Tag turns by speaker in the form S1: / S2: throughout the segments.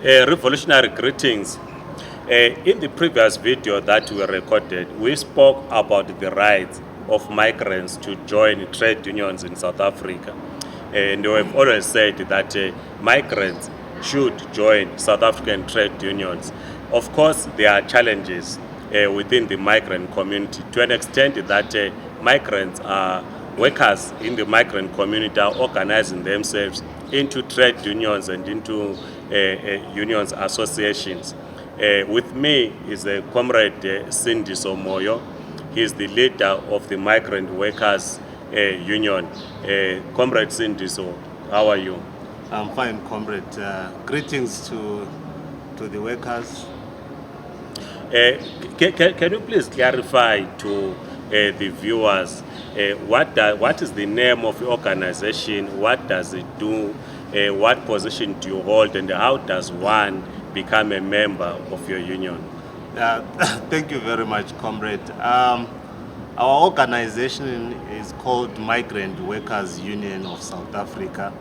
S1: Revolutionary greetings. In the previous video that we recorded, we spoke about the rights of migrants to join trade unions in South Africa. And we have always said that migrants should join South African trade unions. Of course, there are challenges within the migrant community to an extent that migrants are workers in the migrant community are organizing themselves into trade unions and into unions associations. With me is a comrade Cindy Somoyo. He is the leader of the Migrant Workers Union. Comrade Cindy, so how are you?
S2: I'm fine, comrade. Greetings to the workers.
S1: Can you please clarify to the viewers what is the name of your organization, what does it do, what position do you hold, and how does one become a member of your union?
S2: Thank you very much, comrade. Our organization is called Migrant Workers Union of South Africa.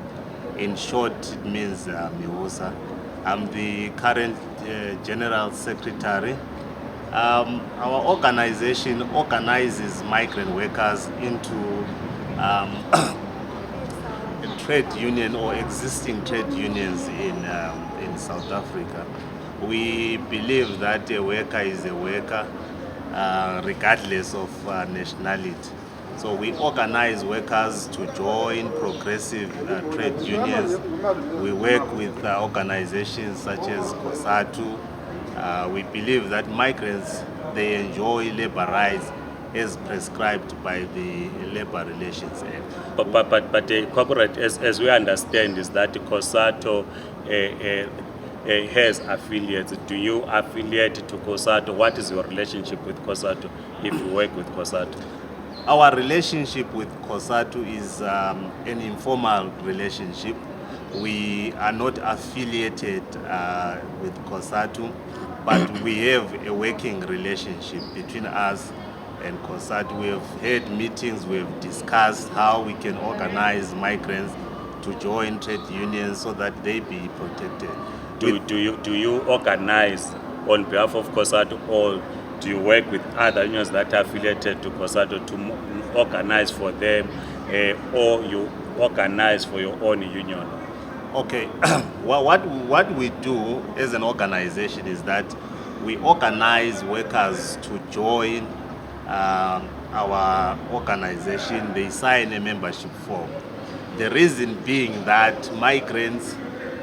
S2: In short, it means MUSA. I'm the current General Secretary. Our organization organizes migrant workers into a trade union or existing trade unions in South Africa. We believe that a worker is a worker regardless of nationality. So we organize workers to join progressive trade unions. We work with organizations such as COSATU. We believe that migrants, they enjoy labor rights as prescribed by the Labor Relations Act.
S1: But corporate, as we understand, is that COSATU has affiliates. Do you affiliate to COSATU? What is your relationship with COSATU if you work with COSATU?
S2: Our relationship with COSATU is an informal relationship. We are not affiliated with COSATU, but we have a working relationship between us and COSATU. We have had meetings, we have discussed how we can organize migrants to join trade unions so that they be protected.
S1: Do you organize on behalf of COSATU, or do you work with other unions that are affiliated to COSATU to organize for them, or you organize for your own union?
S2: Okay, what we do as an organization is that we organize workers to join our organization. They sign a membership form. The reason being that migrants,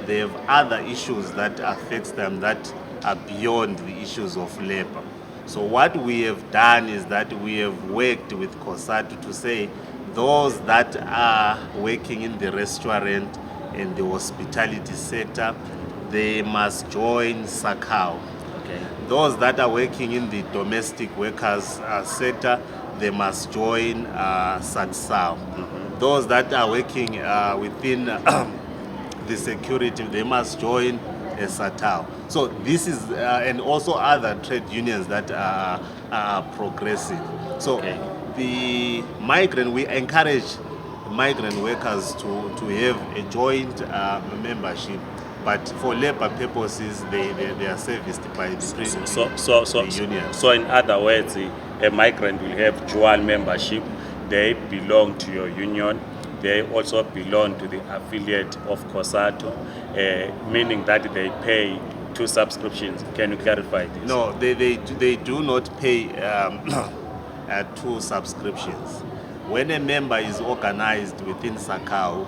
S2: they have other issues that affect them that are beyond the issues of labor. So what we have done is that we have worked with COSATU to say those that are working in the restaurant and the hospitality sector, they must join SACAO.
S1: Okay.
S2: Those that are working in the domestic workers sector, they must join SATSAO. Mm-hmm. Those that are working within the security, they must join SATAO. So this is, and also other trade unions that are progressive. So okay. The migrant, we encourage migrant workers to have a joint membership, but for labor purposes, they are serviced by the union.
S1: So in other words, a migrant will have dual membership. They belong to your union. They also belong to the affiliate of COSATU, meaning that they pay 2 subscriptions. Can you clarify this?
S2: No, they do not pay 2 subscriptions. When a member is organized within SACAO,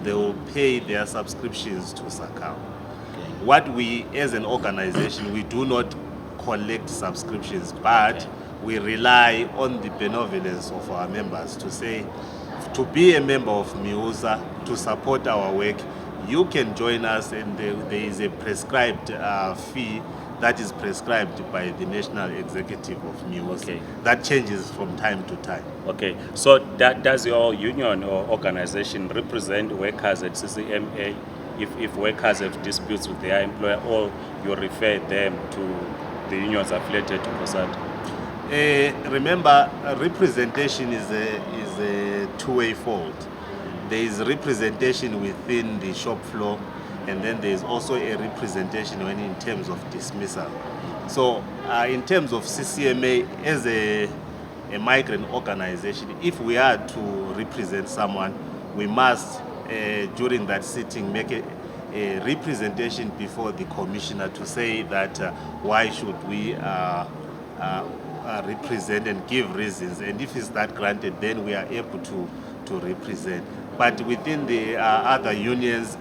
S2: they will pay their subscriptions to SACAO. Okay. What we, as an organization, we do not collect subscriptions, but okay. We rely on the benevolence of our members to say, to be a member of MUSA, to support our work, you can join us, and there is a prescribed fee that is prescribed by the National Executive of MUSA. Okay. That changes from time to time.
S1: Okay, so does your union or organization represent workers at CCMA if workers have disputes with their employer, or you refer them to the unions affiliated to COSATU?
S2: Remember, representation is a two-way fold. There is representation within the shop floor, and then there is also a representation when in terms of dismissal. So in terms of CCMA, as a migrant organization, if we are to represent someone, we must, during that sitting, make a representation before the commissioner to say that why should we represent and give reasons, and if it's that granted, then we are able to represent. But within the other unions,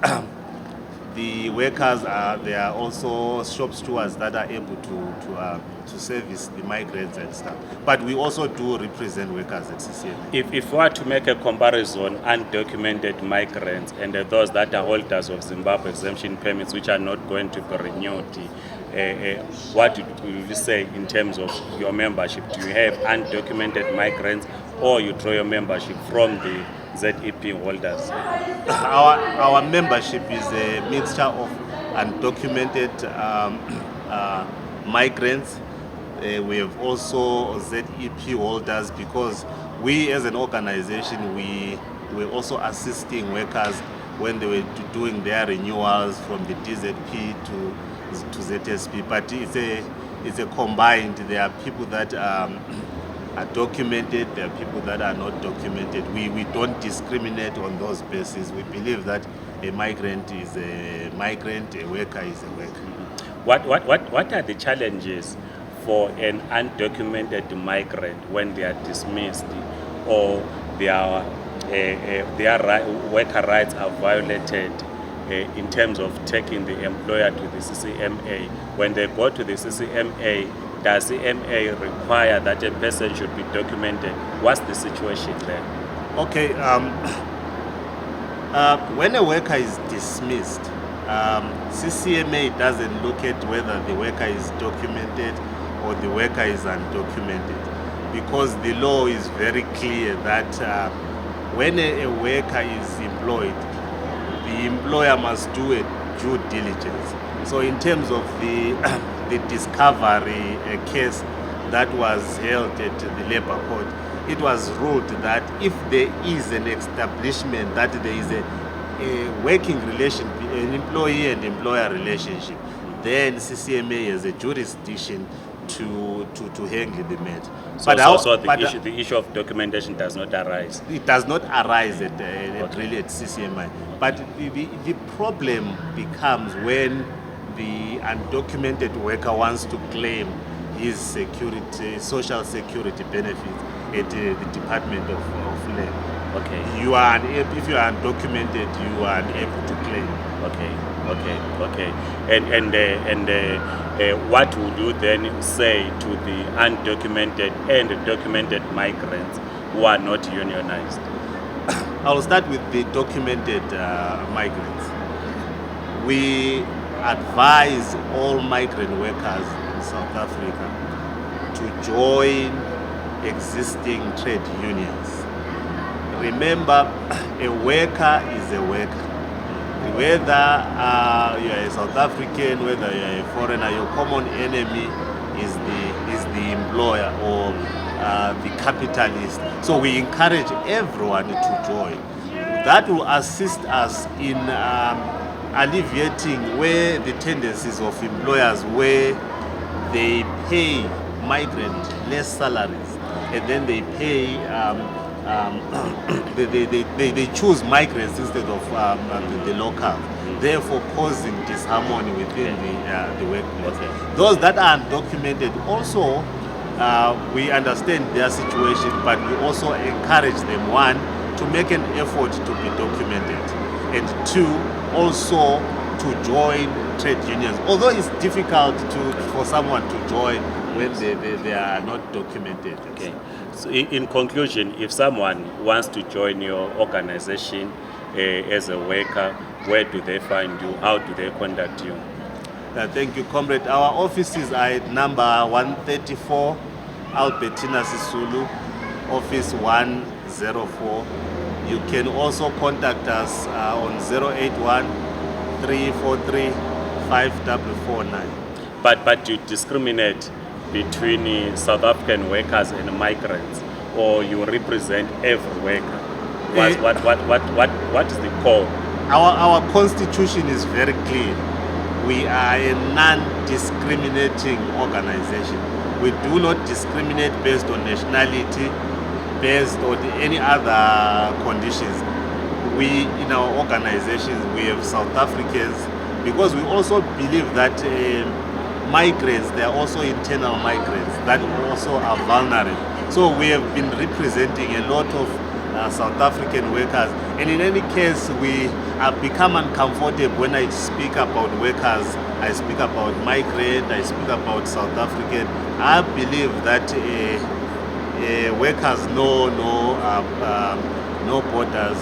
S2: the workers there are also shop stewards that are able to service the migrants and stuff. But we also do represent workers at CCMA.
S1: If we were to make a comparison, undocumented migrants and those that are holders of Zimbabwe exemption permits which are not going to be renewed, what do you say in terms of your membership? Do you have undocumented migrants, or you draw your membership from the ZEP holders?
S2: Our membership is a mixture of undocumented migrants. We have also ZEP holders, because we as an organization, we were also assisting workers when they were doing their renewals from the DZP to ZSP. But it's a combined. There are people that are documented, there are people that are not documented. We don't discriminate on those bases. We believe that a migrant is a migrant, a worker is a worker.
S1: What are the challenges for an undocumented migrant when they are dismissed, or their worker rights are violated in terms of taking the employer to the CCMA? When they go to the CCMA, does CCMA require that a person should be documented? What's the situation there?
S2: Okay, when a worker is dismissed, CCMA doesn't look at whether the worker is documented or the worker is undocumented, because the law is very clear that when a worker is employed, the employer must do a due diligence. So in terms of the discovery case that was held at the labor court, it was ruled that if there is an establishment that there is a working relation, an employee and employer relationship, then CCMA has a jurisdiction to handle the matter.
S1: The issue of documentation does not arise.
S2: It does not arise really at CCMA. But the problem becomes when the undocumented worker wants to claim his social security benefits at the Department of Labor.
S1: Okay.
S2: If you are undocumented, you are unable to claim.
S1: Okay. And what would you then say to the undocumented and documented migrants who are not unionized?
S2: I'll start with the documented migrants. We advise all migrant workers in South Africa to join existing trade unions. Remember, a worker is a worker. Whether you are a South African, whether you are a foreigner, your common enemy is the employer or the capitalist. So we encourage everyone to join. That will assist us in alleviating where the tendencies of employers where they pay migrants less salaries, and then they pay they choose migrants instead of the local, therefore causing disharmony within the workplace.
S1: Okay.
S2: Those that are undocumented also, we understand their situation, but we also encourage them, one, to make an effort to be documented, and two, also to join trade unions. Although it's difficult for someone to join when they are not documented.
S1: Okay. So in conclusion, if someone wants to join your organization as a worker, where do they find you? How do they contact you?
S2: Thank you, comrade. Our offices are at number 134 Albertina Sisulu, office 104. You can also contact us on 081 343 5449.
S1: But you discriminate between South African workers and migrants, or you represent every worker? What is the core
S2: Our constitution is very clear. We are a non-discriminating organization. We do not discriminate based on nationality, based on any other conditions. We, in our organizations, we have South Africans, because we also believe that migrants, they are also internal migrants that also are vulnerable. So we have been representing a lot of South African workers, and in any case we have become uncomfortable when I speak about workers, I speak about migrant, I speak about South African. I believe that workers know no borders.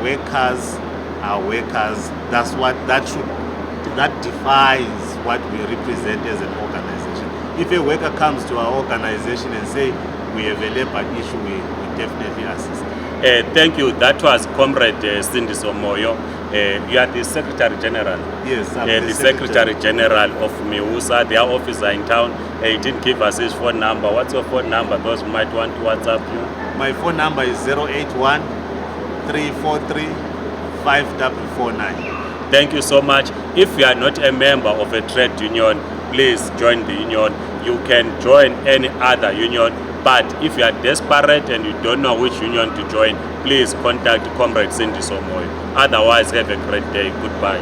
S2: Workers are workers. That defines what we represent as an organization. If a worker comes to our organization and say we have a labor issue, we definitely assist.
S1: Thank you. That was Comrade Cindy Somoyo. You are the Secretary General.
S2: Yes, I'm
S1: The Secretary General of MUSA. Their office are in town. He didn't give us his phone number. What's your phone number? Those who might want to WhatsApp you.
S2: My phone number is 081 343 5449.
S1: Thank you so much. If you are not a member of a trade union, please join the union. You can join any other union, but if you are desperate and you don't know which union to join, please contact Comrade Cindy Somoy. Otherwise, have a great day. Goodbye.